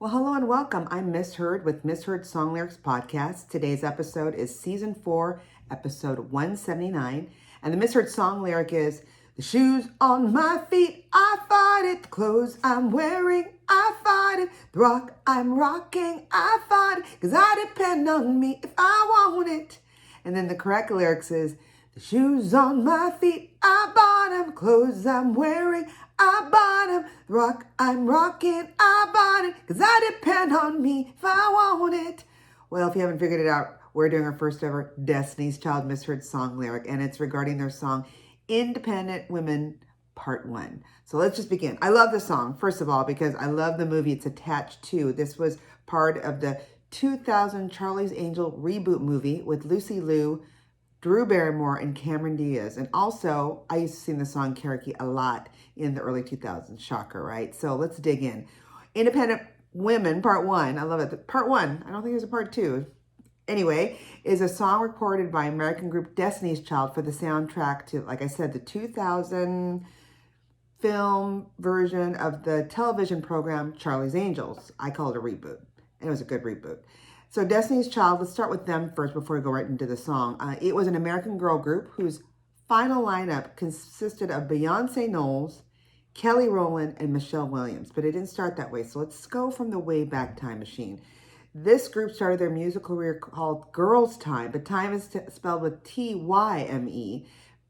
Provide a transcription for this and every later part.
Well, hello and welcome. I'm Misheard with Misheard Song Lyrics Podcast. Today's episode is Season 4, Episode 179. And the Misheard song lyric is, the shoes on my feet, I fight it. The clothes I'm wearing, I fight it. The rock I'm rocking, I fight it. Because I depend on me if I want it. And then the correct lyrics is, the shoes on my feet, I bought them. Clothes I'm wearing, I bought them. The rock I'm rocking, I bought it. Because I depend on me if I want it. Well, if you haven't figured it out, we're doing our first ever Destiny's Child Misheard song lyric. And it's regarding their song, Independent Women Part 1. So let's just begin. I love the song, first of all, because I love the movie it's attached to. This was part of the 2000 Charlie's Angel reboot movie with Lucy Liu, Drew Barrymore, and Cameron Diaz. And also, I used to sing the song karaoke a lot in the early 2000s. Shocker, right? So let's dig in. Independent Women, Part 1. I love it. Part 1. I don't think there's a Part 2. Anyway, is a song recorded by American group Destiny's Child for the soundtrack to, like I said, the 2000 film version of the television program Charlie's Angels. I call it a reboot. And it was a good reboot. So Destiny's Child, let's start with them first before we go right into the song. It was an American girl group whose final lineup consisted of Beyonce Knowles, Kelly Rowland, and Michelle Williams. But it didn't start that way. So let's go from the way back time machine. This group started their musical career called Girls Time, but time is spelled with Tyme,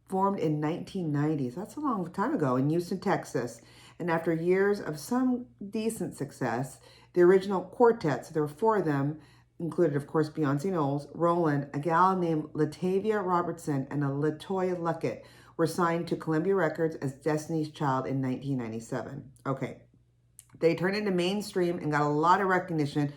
formed in 1990s. That's a long time ago in Houston, Texas. And after years of some decent success, the original quartet, so there were four of them, included, of course, Beyonce Knowles, Rowland, a gal named Latavia Robertson, and a LaToya Luckett, were signed to Columbia Records as Destiny's Child in 1997. Okay, they turned into mainstream and got a lot of recognition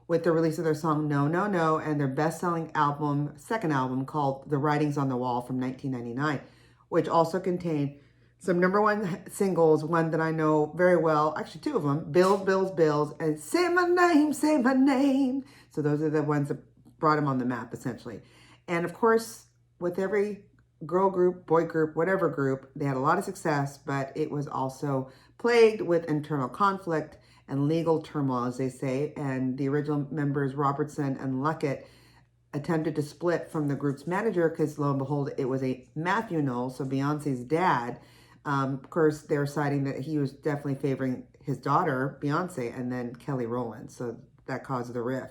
with the release of their song No, No, No, and their best-selling album, second album, called The Writings on the Wall from 1999, which also contained some number one singles, one that I know very well, actually two of them, Bills, Bills, Bills, and Say My Name, Say My Name. So those are the ones that brought them on the map, essentially. And of course, with every girl group, boy group, whatever group, they had a lot of success, but it was also plagued with internal conflict and legal turmoil, as they say. And the original members, Robertson and Luckett, attempted to split from the group's manager because, lo and behold, it was a Matthew Knowles, so Beyonce's dad. Of course, they were citing that he was definitely favoring his daughter, Beyonce, and then Kelly Rowland. So that caused the rift.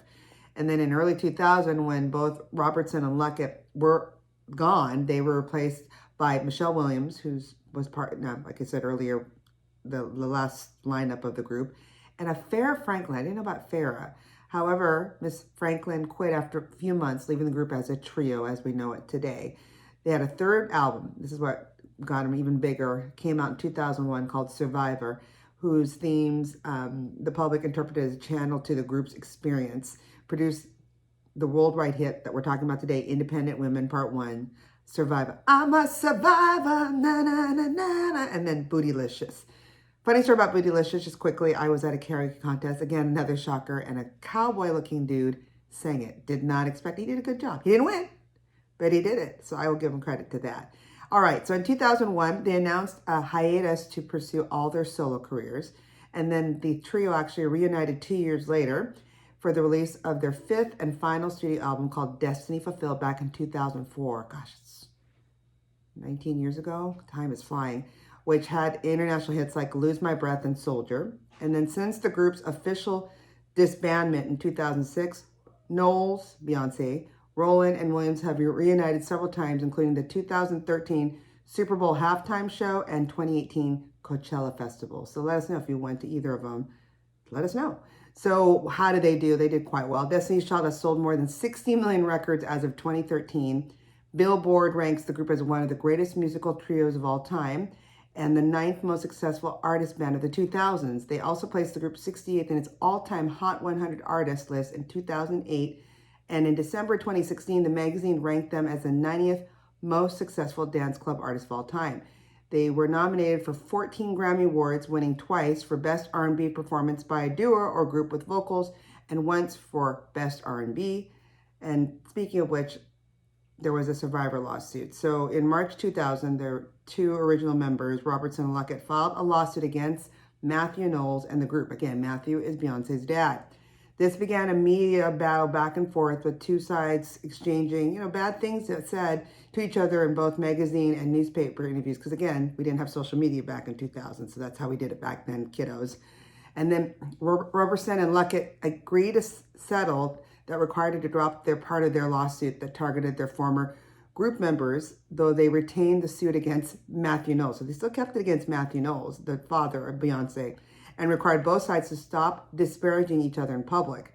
And then in early 2000, when both Robertson and Luckett were gone, they were replaced by Michelle Williams, who was part, now, like I said earlier, the last lineup of the group, and a Farrah Franklin. I didn't know about Farrah. However, Miss Franklin quit after a few months, leaving the group as a trio as we know it today. They had a third album. This is what got them even bigger. Came out in 2001 called Survivor, whose themes the public interpreted as a channel to the group's experience. Produced the worldwide hit that we're talking about today, Independent Women Part 1, Survivor. I'm a survivor, na na na na na, and then Bootylicious. Funny story about Bootylicious, just quickly, I was at a karaoke contest, again, another shocker, and a cowboy-looking dude sang it. Did not expect, he did a good job. He didn't win, but he did it, so I will give him credit to that. All right, so in 2001, they announced a hiatus to pursue all their solo careers, and then the trio actually reunited 2 years later for the release of their fifth and final studio album called Destiny Fulfilled back in 2004. Gosh, it's 19 years ago. Time is flying. Which had international hits like Lose My Breath and Soldier. And then since the group's official disbandment in 2006, Knowles, Beyonce, Rowland, and Williams have reunited several times, including the 2013 Super Bowl halftime show and 2018 Coachella Festival. So let us know if you went to either of them. Let us know. So how did they do? They did quite well. Destiny's Child has sold more than 60 million records as of 2013. Billboard ranks the group as one of the greatest musical trios of all time and the 9th most successful artist band of the 2000s. They also placed the group 68th in its all-time Hot 100 artist list in 2008. And in December 2016, the magazine ranked them as the 90th most successful dance club artist of all time. They were nominated for 14 Grammy Awards, winning twice for Best R&B Performance by a Duo or Group with Vocals, and once for Best R&B. And speaking of which, there was a survivor lawsuit. So in March 2000, their two original members, Robertson and Luckett, filed a lawsuit against Matthew Knowles and the group. Again, Matthew is Beyonce's dad. This began a media battle back and forth with two sides exchanging, bad things that said to each other in both magazine and newspaper interviews. Because again, we didn't have social media back in 2000, so that's how we did it back then, kiddos. And then Roberson and Luckett agreed to settle that required her to drop their part of their lawsuit that targeted their former group members, though they retained the suit against Matthew Knowles. So they still kept it against Matthew Knowles, the father of Beyonce, and required both sides to stop disparaging each other in public.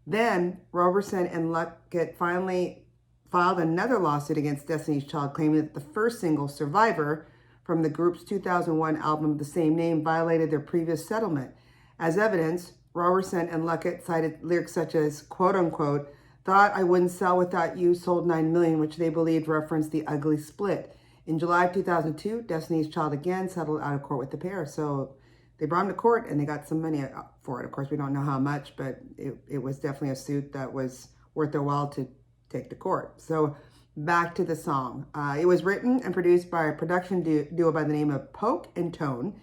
Then Roberson and Luckett finally filed another lawsuit against Destiny's Child, claiming that the first single, Survivor, from the group's 2001 album of the same name, violated their previous settlement. As evidence, Roberson and Luckett cited lyrics such as, quote unquote, "Thought I wouldn't sell without you, sold 9 million," which they believed referenced the ugly split. In July of 2002, Destiny's Child again settled out of court with the pair. So they brought him to court and they got some money for it. Of course, we don't know how much, but it was definitely a suit that was worth their while to take to court. So back to the song. It was written and produced by a production duo by the name of Poke and Tone.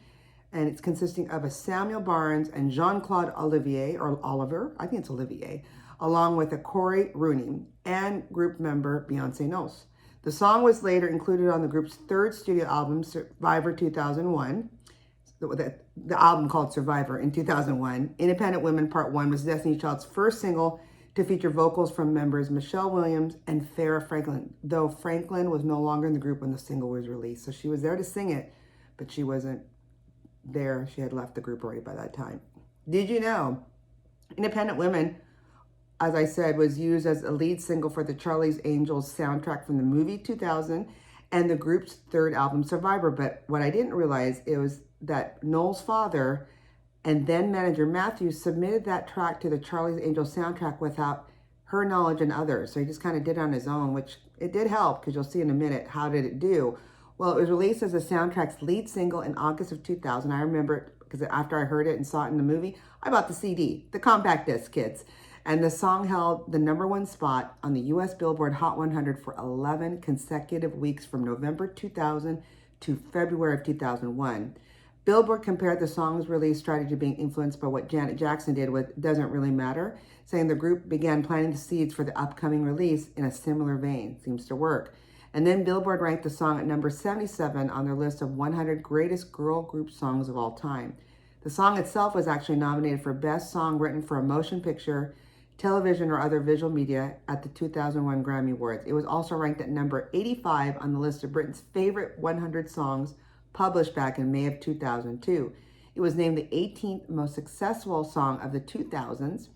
And it's consisting of a Samuel Barnes and Jean-Claude Olivier, or Oliver, I think it's Olivier, along with a Corey Rooney and group member Beyonce Knowles. The song was later included on the group's third studio album, Survivor 2001. The album called Survivor in 2001. Independent Women Part 1 was Destiny's Child's first single to feature vocals from members Michelle Williams and Farrah Franklin, though Franklin was no longer in the group when the single was released. So she was there to sing it, but she wasn't there. She had left the group already by that time. Did you know Independent Women, as I said, was used as a lead single for the Charlie's Angels soundtrack from the movie 2000 and the group's third album, Survivor. But what I didn't realize was that Knowles' father and then manager Matthew submitted that track to the Charlie's Angels soundtrack without her knowledge and others. So he just kind of did it on his own, which it did help, because you'll see in a minute how did it do. Well, it was released as the soundtrack's lead single in August of 2000. I remember it because after I heard it and saw it in the movie, I bought the CD, the compact disc, kids. And the song held the #1 spot on the US Billboard Hot 100 for 11 consecutive weeks from November 2000 to February of 2001. Billboard compared the song's release strategy to being influenced by what Janet Jackson did with Doesn't Really Matter, saying the group began planting the seeds for the upcoming release in a similar vein. Seems to work. And then Billboard ranked the song at number 77 on their list of 100 greatest girl group songs of all time. The song itself was actually nominated for Best Song Written for a Motion Picture, Television, or Other Visual Media at the 2001 Grammy Awards. It was also ranked at number 85 on the list of Britain's favorite 100 songs published back in May of 2002. It was named the 18th most successful song of the 2000s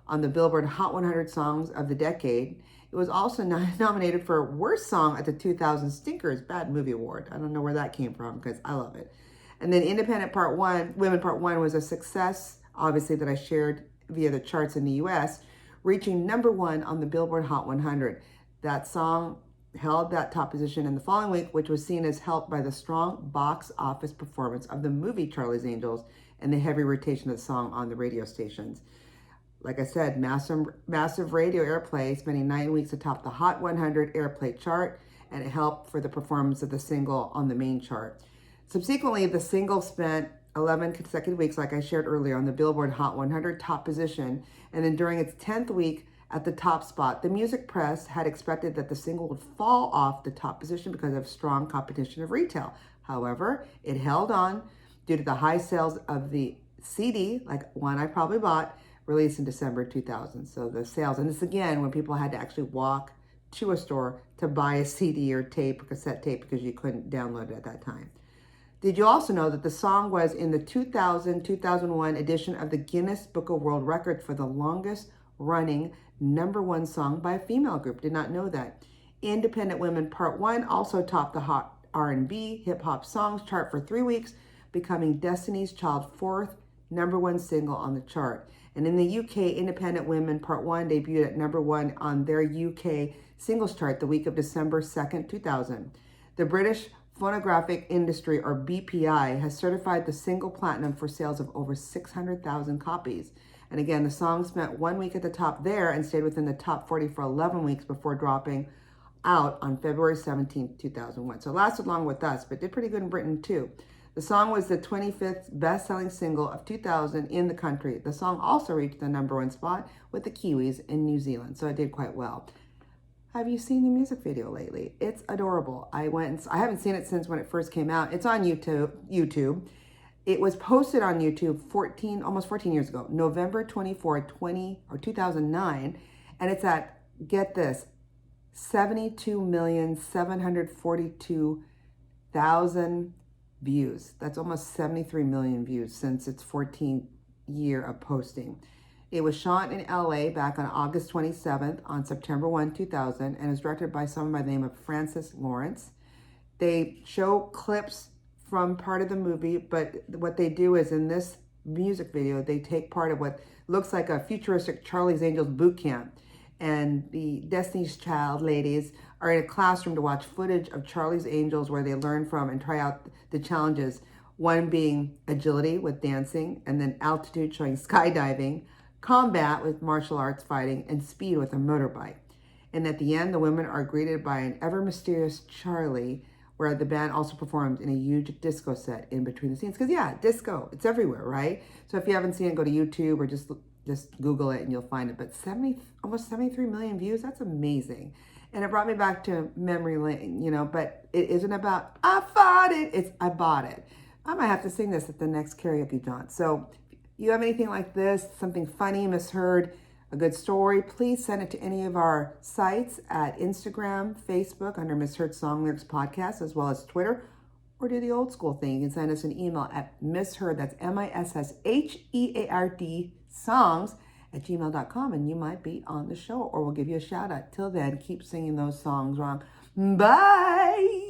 on the Billboard Hot 100 Songs of the Decade. It was also nominated for Worst Song at the 2000 Stinkers Bad Movie Award. I don't know where that came from because I love it. And then Independent Part 1, Women Part 1 was a success, obviously, that I shared via the charts in the US, reaching #1 on the Billboard Hot 100. That song held that top position in the following week, which was seen as helped by the strong box office performance of the movie Charlie's Angels and the heavy rotation of the song on the radio stations. Like I said, massive radio airplay, spending 9 weeks atop the Hot 100 airplay chart, and it helped for the performance of the single on the main chart. Subsequently, the single spent 11 consecutive weeks, like I shared earlier, on the Billboard Hot 100 top position, and then during its 10th week at the top spot. The music press had expected that the single would fall off the top position because of strong competition of retail. However, it held on due to the high sales of the CD, like one I probably bought, released in December 2000. So the sales, and this again, when people had to actually walk to a store to buy a CD or tape, or cassette tape, because you couldn't download it at that time. Did you also know that the song was in the 2000-2001 edition of the Guinness Book of World Records for the longest running #1 song by a female group? Did not know that. Independent Women Part 1 also topped the Hot R&B Hip Hop Songs chart for 3 weeks, becoming Destiny's Child's 4th #1 single on the chart. And in the UK, Independent Women Part 1 debuted at #1 on their UK singles chart the week of December 2nd, 2000. The British Phonographic Industry, or BPI, has certified the single platinum for sales of over 600,000 copies. And again, the song spent 1 week at the top there and stayed within the top 40 for 11 weeks before dropping out on February 17, 2001. So it lasted long with us, but did pretty good in Britain too. The song was the 25th best-selling single of 2000 in the country. The song also reached the #1 spot with the Kiwis in New Zealand, so it did quite well. Have you seen the music video lately? It's adorable. I haven't seen it since when it first came out. It's on YouTube. It was posted on YouTube almost 14 years ago, November 24, 2009, and it's at, get this, 72,742,000 views. That's almost 73 million views since its 14th year of posting. It was shot in LA back on August 27th on September 1, 2000, and is directed by someone by the name of Francis Lawrence. They show clips from part of the movie, but what they do is in this music video, they take part of what looks like a futuristic Charlie's Angels boot camp. And the Destiny's Child ladies are in a classroom to watch footage of Charlie's Angels where they learn from and try out the challenges. One being agility with dancing, and then altitude showing skydiving, combat with martial arts fighting, and speed with a motorbike. And at the end, the women are greeted by an ever mysterious Charlie, where the band also performed in a huge disco set in between the scenes. Because yeah, disco, it's everywhere, right? So if you haven't seen it, go to YouTube or just Google it and you'll find it. But almost 73 million views, that's amazing. And it brought me back to memory lane, but it isn't about, I fought it, it's I bought it. I might have to sing this at the next karaoke jaunt. So if you have anything like this, something funny, misheard, a good story, please send it to any of our sites at Instagram, Facebook under Misheard Song Lyrics Podcast, as well as Twitter, or do the old school thing. You can send us an email at misheard, that's MISSHEARD songs@gmail.com, and you might be on the show, or we'll give you a shout out. Till then, keep singing those songs wrong. Bye.